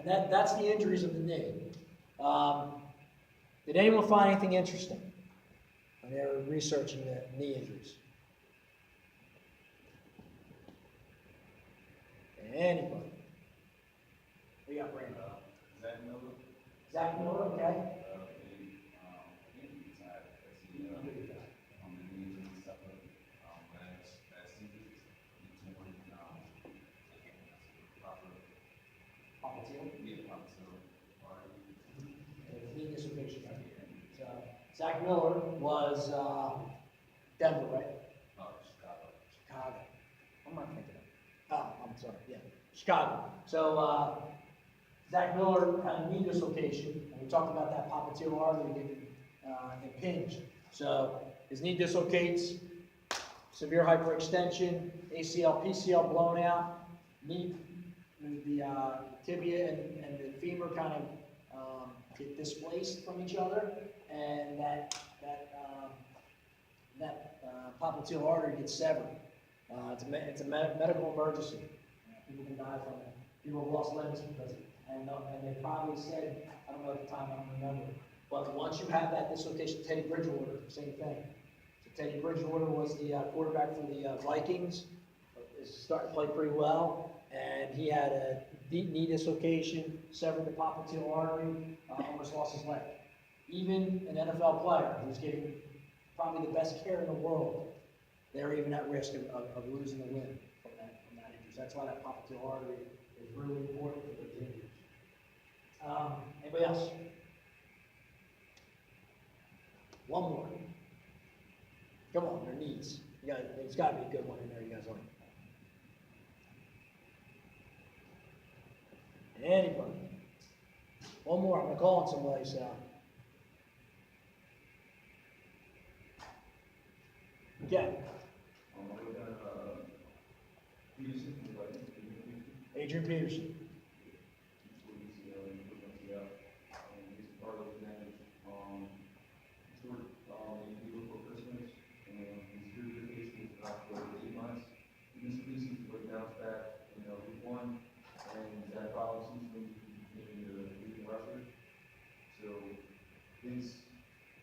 And that's the injuries of the knee. Did anyone find anything interesting when they were researching the knee injuries? Anybody? We got Brandon. Zach Miller. Zach Miller, okay. Knee dislocation, right? So Zach Miller was Denver, right? Chicago. What am I thinking of? Oh, I'm sorry. Yeah, Chicago. So Zach Miller had a knee dislocation, and we talked about that popliteal artery getting impinged. So his knee dislocates, severe hyperextension, ACL, PCL blown out, knee, the tibia and the femur kind of get displaced from each other, and that popliteal artery gets severed. It's a medical emergency. People can die from it. People have lost limbs because of it. And they probably said, I don't know at the time, I don't remember, but once you have that dislocation, Teddy Bridgewater, same thing. So Teddy Bridgewater was the quarterback for the Vikings. Is starting to play pretty well, and he had a deep knee dislocation, severed the popliteal artery, almost lost his leg. Even an NFL player who's getting probably the best care in the world, they're even at risk of losing a limb from that injury. So that's why that popliteal artery is really important for those injuries. Anybody else? One more. Come on, their knees. There's got to be a good one in there. You guys like? Anybody? One more. I'm gonna call on somebody. So. Okay. Adrian Peterson.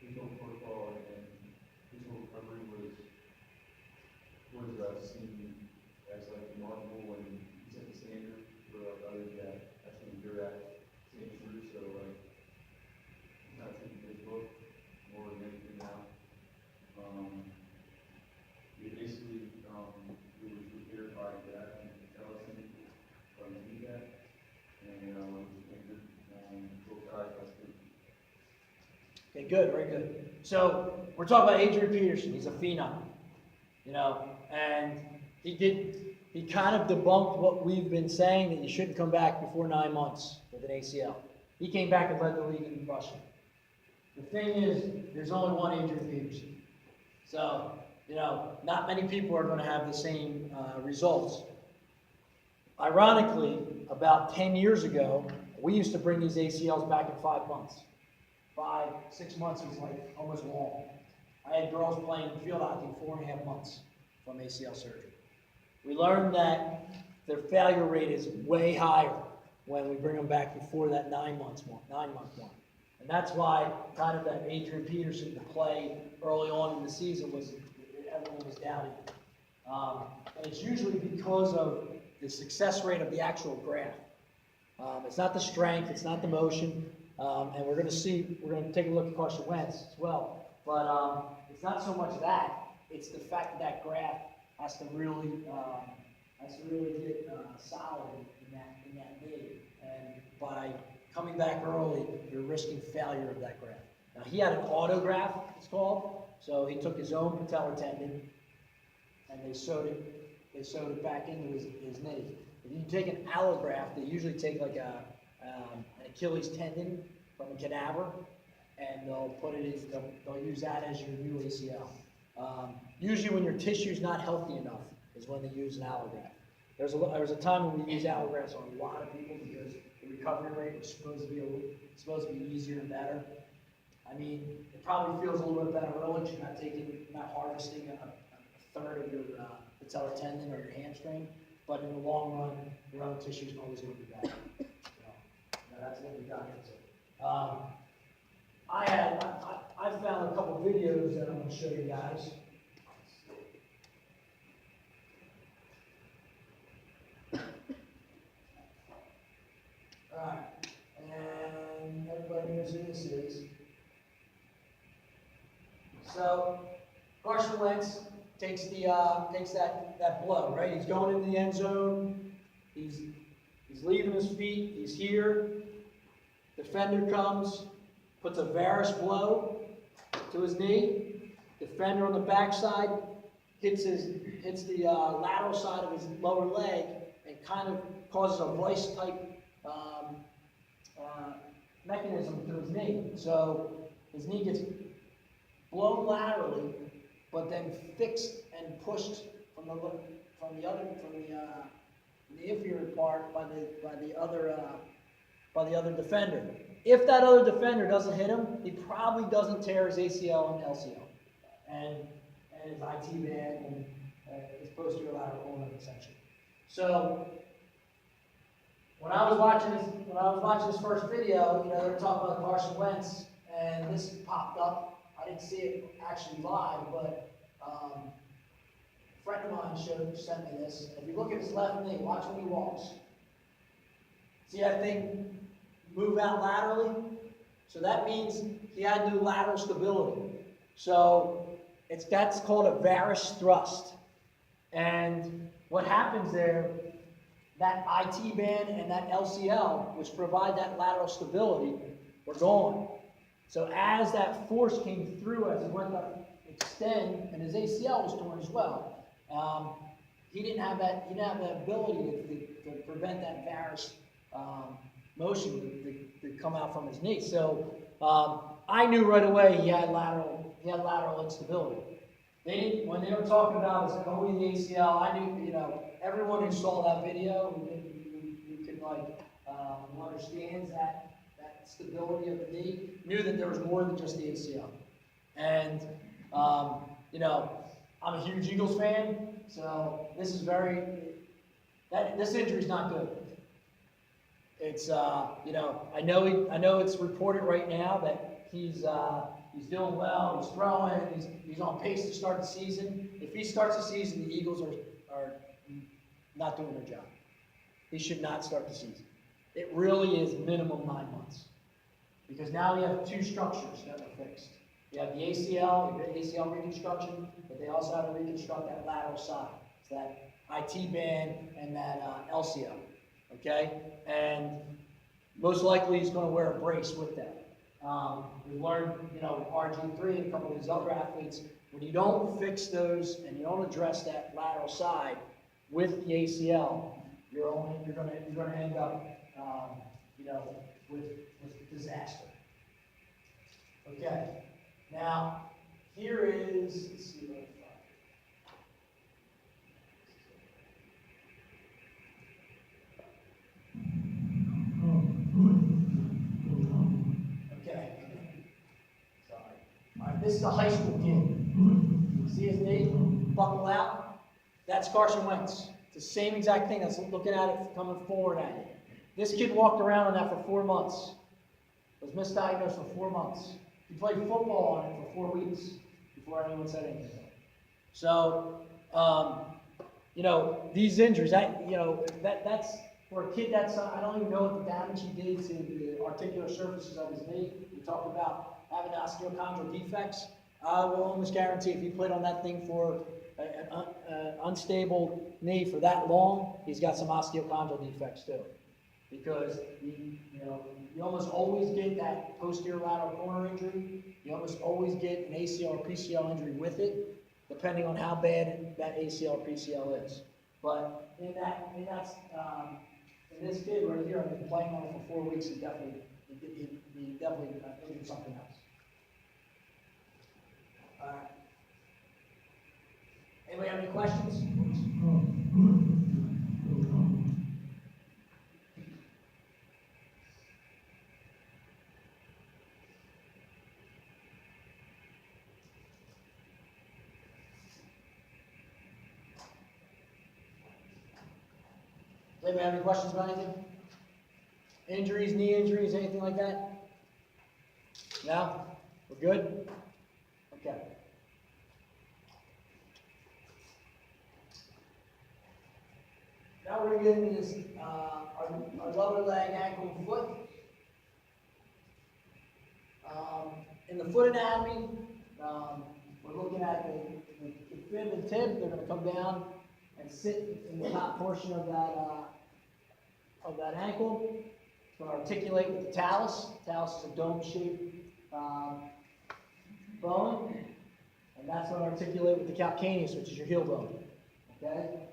His whole protocol and his whole recovery was seen as like remarkable, and he set the standard for others that actually do that same true. So like, it's not taking his book more than anything now. Basically, we were prepared by that and tell us from that, and was injured. Both guys got good. Okay, good, very good. So we're talking about Adrian Peterson. He's a phenom, and he kind of debunked what we've been saying, that you shouldn't come back before 9 months with an ACL. He came back and led the league in rushing. The thing is, there's only one Adrian Peterson. So, not many people are going to have the same results. Ironically, about 10 years ago, we used to bring these ACLs back in 5 months. 5, 6 months is like almost long. I had girls playing field hockey 4.5 months from ACL surgery. We learned that their failure rate is way higher when we bring them back before that 9 month mark. And that's why kind of that Adrian Peterson to play early on in the season everyone was doubting. And it's usually because of the success rate of the actual graft. It's not the strength, it's not the motion. And we're going to take a look at Carson Wentz as well. But it's not so much that, it's the fact that graft has to really get solid in that knee. And by coming back early, you're risking failure of that graft. Now, he had an autograft, it's called. So he took his own patellar tendon and they sewed it back into his knee. If you take an allograft, they usually take like an Achilles tendon from a cadaver, and they'll use that as your new ACL. Usually when your tissue's not healthy enough is when they use an allograft. There was a time when we used allografts on a lot of people because the recovery rate was supposed to be easier and better. I mean, it probably feels a little bit better early because you're not harvesting a third of your patellar tendon or your hamstring, but in the long run, your own tissue is always going to be better. that's what we got into. I found a couple videos that I'm gonna show you guys. Alright, and everybody knows who this is. So, Carson Wentz takes that blow, right? He's going into the end zone. He's leaving his feet. He's here. Defender comes, puts a Varus blow to his knee. Defender on the backside hits the lateral side of his lower leg and kind of causes a vice type mechanism to his knee. So his knee gets blown laterally, but then fixed and pushed from the inferior part by the other defender. If that other defender doesn't hit him, he probably doesn't tear his ACL and LCL, and his IT band and his posterior lateral ulnar essentially. So when I was watching this first video, they were talking about Carson Wentz, and this popped up. I didn't see it actually live, but a friend of mine sent me this. If you look at his left knee, watch when he walks. See that thing move out laterally? So that means he had no lateral stability. So that's called a varus thrust. And what happens there, that IT band and that LCL, which provide that lateral stability, were gone. So as that force came through, as he went to extend, and his ACL was torn as well, he didn't have that ability to prevent that varus motion to come out from his knee. So I knew right away he had lateral instability. When they were talking about his only the ACL, I knew, everyone who saw that video, who could who understands that stability of the knee, knew that there was more than just the ACL. And I'm a huge Eagles fan, so this is this injury's not good. It's I know it's reported right now that he's doing well, he's throwing, he's on pace to start the season. If he starts the season, the Eagles are not doing their job. He should not start the season. It really is minimum 9 months. Because now you have two structures that are fixed. You have the ACL reconstruction, but they also have to reconstruct that lateral side. So that IT band and that LCL, okay? And most likely he's going to wear a brace with that. We've learned, RG3 and a couple of these other athletes, when you don't fix those and you don't address that lateral side with the ACL, you're going to end up, with disaster. Okay. Now, here is, let's see what I find. Okay. Sorry. All right, this is a high school kid. See his knee? Buckle out. That's Carson Wentz. It's the same exact thing. That's looking at it coming forward at you. This kid walked around on that for 4 months. Was misdiagnosed for 4 months. He played football on it for 4 weeks before anyone said anything. So, these injuries, that's for a kid that's, I don't even know what the damage he did to the articular surfaces of his knee. We talked about having osteochondral defects. I will almost guarantee if he played on that thing for an unstable knee for that long, he's got some osteochondral defects too. Because you almost always get that posterior lateral corner injury. You almost always get an ACL or PCL injury with it, depending on how bad that ACL or PCL is. But in this kid right here, I've been playing on it for 4 weeks. He definitely injured something else. All right. Anybody have any questions? Anybody have any questions about anything? Injuries, knee injuries, anything like that? No? We're good? Okay. Now we're gonna get into this, our lower leg, ankle, and foot. In the foot anatomy, we're looking at the fib and tib. They're gonna come down and sit in the top portion of that ankle. It's gonna articulate with the talus. Talus is a dome-shaped bone, and that's gonna articulate with the calcaneus, which is your heel bone. Okay?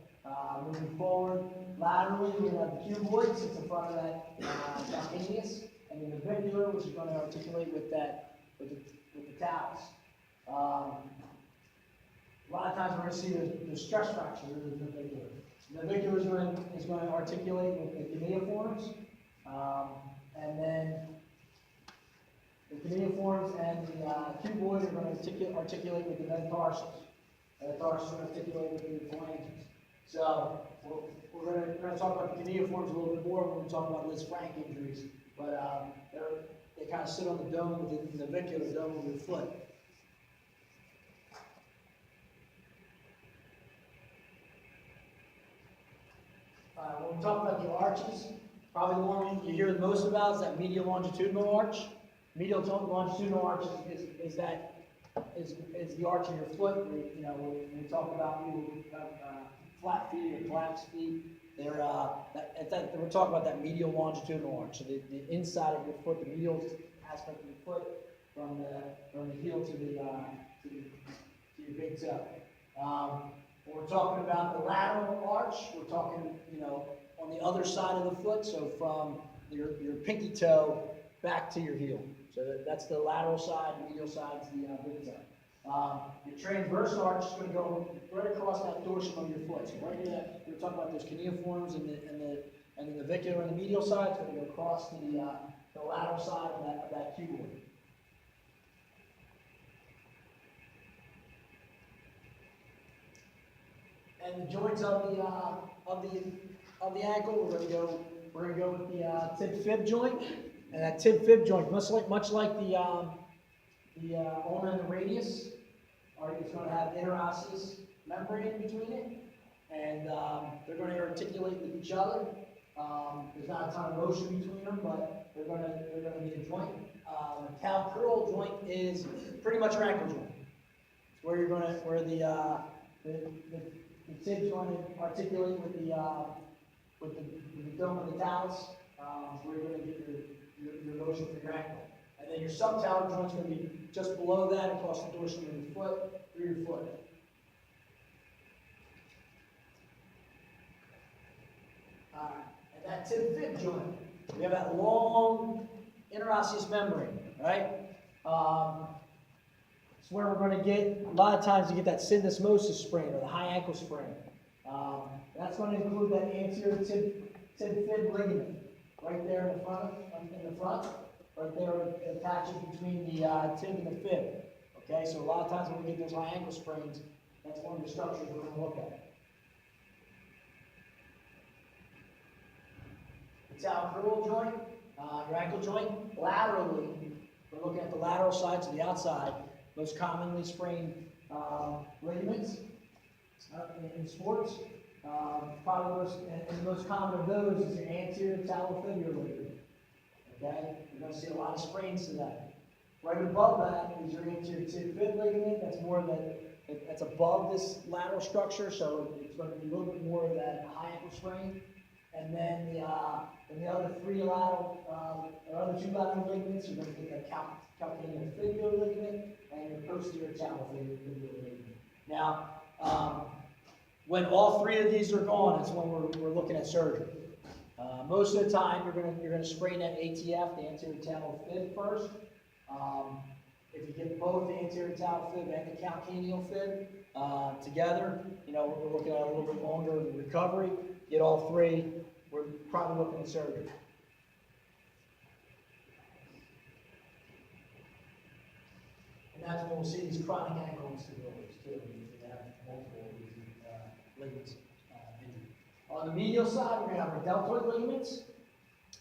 Moving forward, laterally, we're gonna have the cuboid, sits in front of that calcaneus, and then the navicular, which is gonna articulate with the talus. A lot of times we're going to see the stress fracture in the navicular. The navicular is going to articulate with the cuneiforms, and then the cuneiforms and the cuboid are going to articulate with the metatarsals. The metatarsals are going to articulate with the phalanges. So we're going to talk about the cuneiforms a little bit more when we talk about Liz Frank injuries, but they kind of sit on the dome of the navicular dome of your foot. When we talk about the arches, probably the one you hear the most about is that medial longitudinal arch. Medial longitudinal arch is the arch of your foot. When we talk about people who have flat feet or collapsed feet, we're talking about that medial longitudinal arch. So the inside of your foot, the medial aspect of your foot, from the heel to your big toe. When we're talking about the lateral arch, we're talking, on the other side of the foot, so from your pinky toe back to your heel. So that's the lateral side, medial side is the big toe. Your transverse arch is going to go right across that dorsum of your foot. So right here, we're talking about those cuneiforms and the navicular on the medial side. It's going to go across the lateral side of that cuboid. And the joints of the ankle, we're gonna go with the tib fib joint, and that tib fib joint, much like the ulna and the radius, it's going to have interosseous membrane between it, and they're going to articulate with each other. There's not a ton of motion between them, but they're going to be a joint. Cal curl joint is pretty much your ankle joint. It's where the tib's going to articulate with the dome of the talus, where you're going to get your motion for your ankle. And then your subtalar joint's going to be just below that, across the dorsum of your foot, through your foot. And that tib fib joint, we have that long interosseous membrane, right? It's where we're going to get, a lot of times you get that syndesmosis sprain or the high ankle sprain. That's going to include that anterior tib fib ligament right there in the front, right there it attaches between the tib and the fib. Okay, so a lot of times when we get those high ankle sprains, that's one of the structures we're going to look at. The talocrural joint, your ankle joint, laterally, we're looking at the lateral side to the outside. Most commonly sprained ligaments in sports. Probably the most common of those is your anterior talofibular ligament. Okay, you're going to see a lot of sprains to that. Right above that is your anterior tib fib ligament. That's above this lateral structure, so it's going to be a little bit more of that high ankle sprain. And then the other two lateral ligaments, you're going to get that calcaneofibular ligament and your posterior talofibular ligament. Now, when all three of these are gone, that's when we're looking at surgery. Most of the time, you're going to sprain that ATF, the anterior talofib, first. If you get both the anterior talofib and the calcaneal fib together, we're looking at a little bit longer recovery. Get all three, we're probably looking at surgery. And that's when we'll see these chronic ankle instabilities too. We have multiple of these ligaments injured. On the medial side, we're going to have our deltoid ligaments.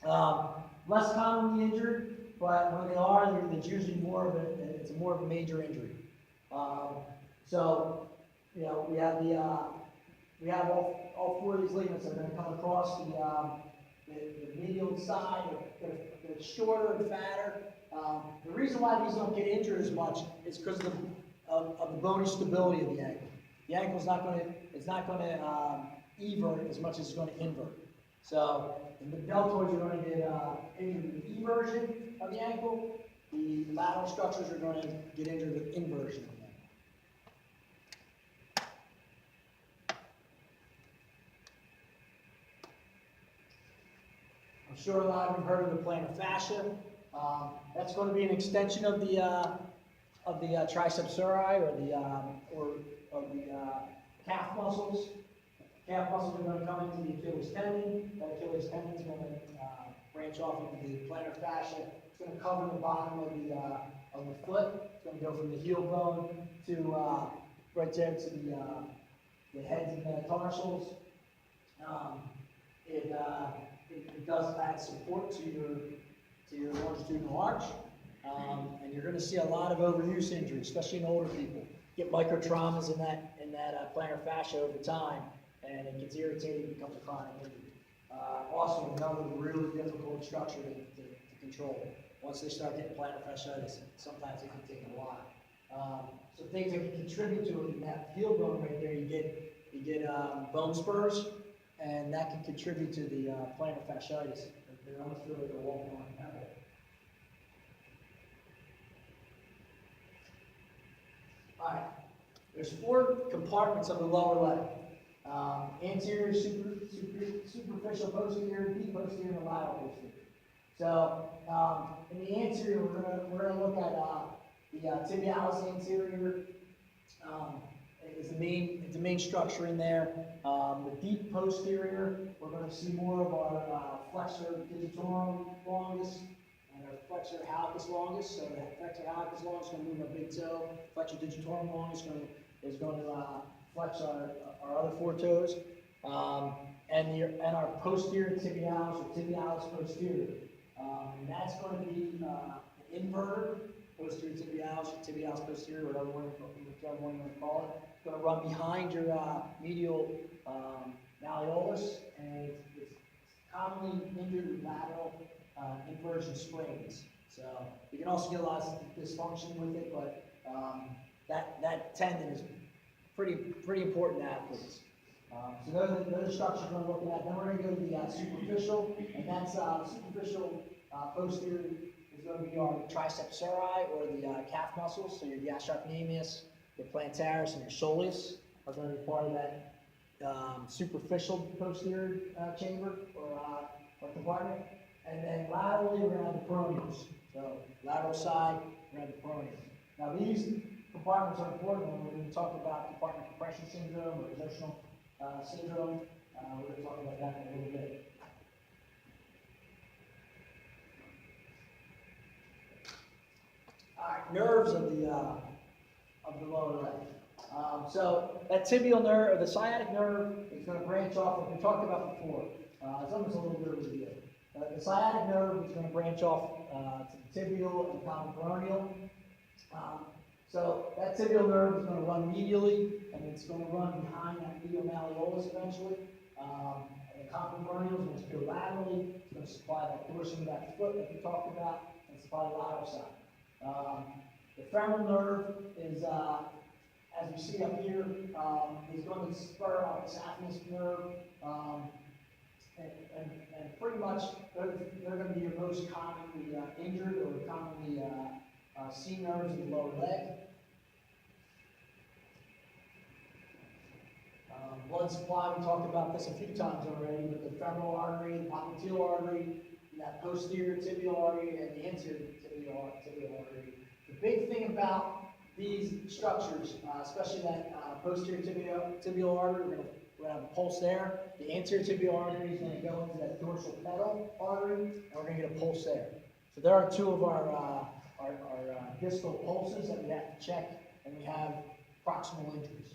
Less commonly injured, but when they are, it's usually more of it's more of a major injury. So, you know, we have all four of these ligaments that are going to come across the medial side. They're shorter and fatter. The reason why these don't get injured as much is because of the bony stability of the ankle. The ankle's not going to evert as much as it's going to invert. So the deltoids are going to get injured with eversion of the ankle. The lateral structures are going to get injured with inversion of the ankle. I'm sure a lot of you have heard of the plantar fascia. That's going to be an extension of the triceps surae or the calf muscles. Calf muscles are going to come into the Achilles tendon. That Achilles tendon is going to branch off into the plantar fascia. It's going to cover the bottom of the foot. It's going to go from the heel bone to right there to the heads and metatarsals. It does add support to your longitudinal arch, and you're going to see a lot of overuse injuries, especially in older people. Get microtraumas in that plantar fascia over time, and it gets irritated and becomes a chronic injury. Also, another really difficult structure to control. Once they start getting plantar fasciitis, sometimes it can take a while. So things that can contribute to it in that heel bone right there, you get bone spurs, and that can contribute to the plantar fasciitis. They almost feel like they're walking on a pebble. All right, there's four compartments of the lower leg. Anterior, superficial posterior, deep posterior, and lateral posterior. So in the anterior, we're gonna look at the tibialis anterior. It's the main structure in there. The deep posterior, we're going to see more of our flexor digitorum longus and our flexor hallucis longus. So that flexor hallucis longus is going to move our big toe. Flexor digitorum longus is going to flex our other four toes. And our posterior tibialis or tibialis posterior. And that's going to be the inverter, posterior tibialis or tibialis posterior, whatever one you want to call it. It's going to run behind your medial malleolus, and it's commonly injured with lateral inversion sprains. So you can also get a lot of dysfunction with it, but that tendon is pretty important to athletes. So those are structures we're looking at. Then we're going to go to the superficial, and that's superficial posterior is going to be our triceps surae or the calf muscles. So your gastrocnemius, your plantaris, and your soleus are going to be part of that superficial posterior chamber or compartment. And then laterally, we're going to have the peroneus. So lateral side, we're going to have the peroneus. Now these compartments are important when we're going to talk about compartment compression syndrome or exertional syndrome. We're going to talk about that in a little bit. All right, nerves of the lower leg. So that tibial nerve, or the sciatic nerve, is going to branch off, like we talked about before. It's almost a little bit of a review. The sciatic nerve is going to branch off to the tibial and common peroneal. So that tibial nerve is going to run medially, and it's going to run behind that medial malleolus eventually. And the common peroneal is going to go laterally. It's going to supply that dorsum of that foot that we talked about, and supply the lateral side. The femoral nerve is, as we see up here, is going to spur out the saphenous nerve, and pretty much they're going to be your most commonly injured or commonly seen nerves in the lower leg. Blood supply, we talked about this a few times already, but the femoral artery, the popliteal artery, that posterior tibial artery, and the anterior tibial artery. The big thing about these structures, especially that posterior tibial artery, we're going to have a pulse there. The anterior tibial artery is going to go into that dorsal pedal artery, and we're going to get a pulse there. So there are two of our distal pulses that we have to check, and we have proximal injuries.